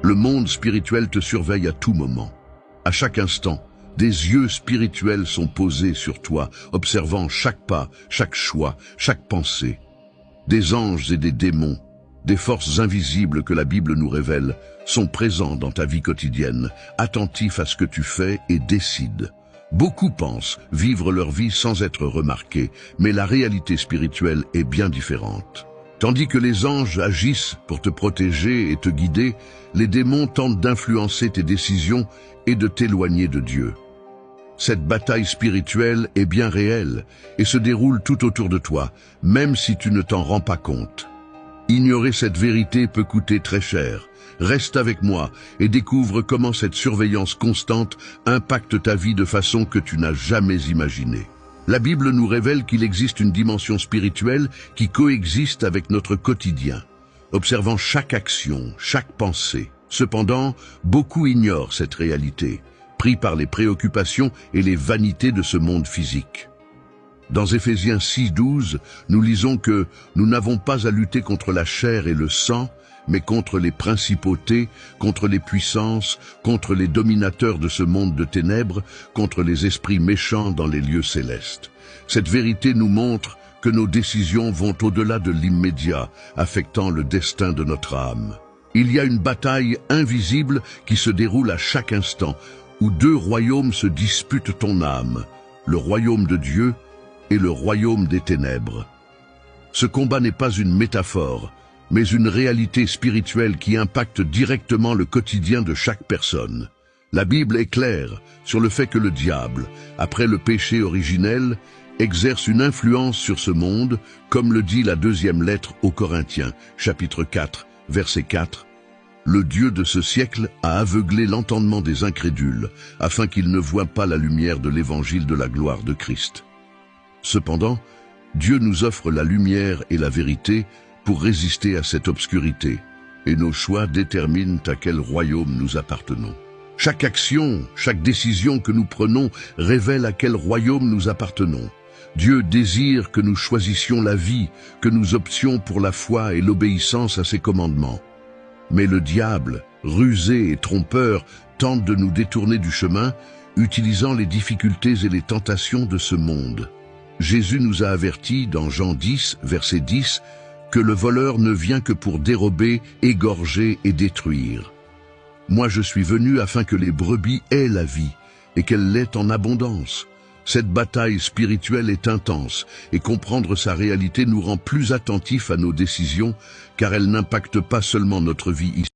Le monde spirituel te surveille à tout moment. À chaque instant, des yeux spirituels sont posés sur toi, observant chaque pas, chaque choix, chaque pensée. Des anges et des démons, des forces invisibles que la Bible nous révèle, sont présents dans ta vie quotidienne, attentifs à ce que tu fais et décident. Beaucoup pensent vivre leur vie sans être remarqués, mais la réalité spirituelle est bien différente. Tandis que les anges agissent pour te protéger et te guider, les démons tentent d'influencer tes décisions et de t'éloigner de Dieu. Cette bataille spirituelle est bien réelle et se déroule tout autour de toi, même si tu ne t'en rends pas compte. Ignorer cette vérité peut coûter très cher. Reste avec moi et découvre comment cette surveillance constante impacte ta vie de façon que tu n'as jamais imaginée. La Bible nous révèle qu'il existe une dimension spirituelle qui coexiste avec notre quotidien, observant chaque action, chaque pensée. Cependant, beaucoup ignorent cette réalité, pris par les préoccupations et les vanités de ce monde physique. Dans Éphésiens 6:12, nous lisons que nous n'avons pas à lutter contre la chair et le sang, mais contre les principautés, contre les puissances, contre les dominateurs de ce monde de ténèbres, contre les esprits méchants dans les lieux célestes. Cette vérité nous montre que nos décisions vont au-delà de l'immédiat, affectant le destin de notre âme. Il y a une bataille invisible qui se déroule à chaque instant, où deux royaumes se disputent ton âme, le royaume de Dieu et le royaume des ténèbres. Ce combat n'est pas une métaphore, mais une réalité spirituelle qui impacte directement le quotidien de chaque personne. La Bible est claire sur le fait que le diable, après le péché originel, exerce une influence sur ce monde, comme le dit la deuxième lettre aux Corinthiens, chapitre 4, verset 4. Le Dieu de ce siècle a aveuglé l'entendement des incrédules, afin qu'ils ne voient pas la lumière de l'évangile de la gloire de Christ. Cependant, Dieu nous offre la lumière et la vérité pour résister à cette obscurité, et nos choix déterminent à quel royaume nous appartenons. Chaque action, chaque décision que nous prenons révèle à quel royaume nous appartenons. Dieu désire que nous choisissions la vie, que nous options pour la foi et l'obéissance à ses commandements. Mais le diable, rusé et trompeur, tente de nous détourner du chemin, utilisant les difficultés et les tentations de ce monde. Jésus nous a avertis dans Jean 10, verset 10, que le voleur ne vient que pour dérober, égorger et détruire. Moi je suis venu afin que les brebis aient la vie, et qu'elle l'ait en abondance. Cette bataille spirituelle est intense, et comprendre sa réalité nous rend plus attentifs à nos décisions, car elle n'impacte pas seulement notre vie ici.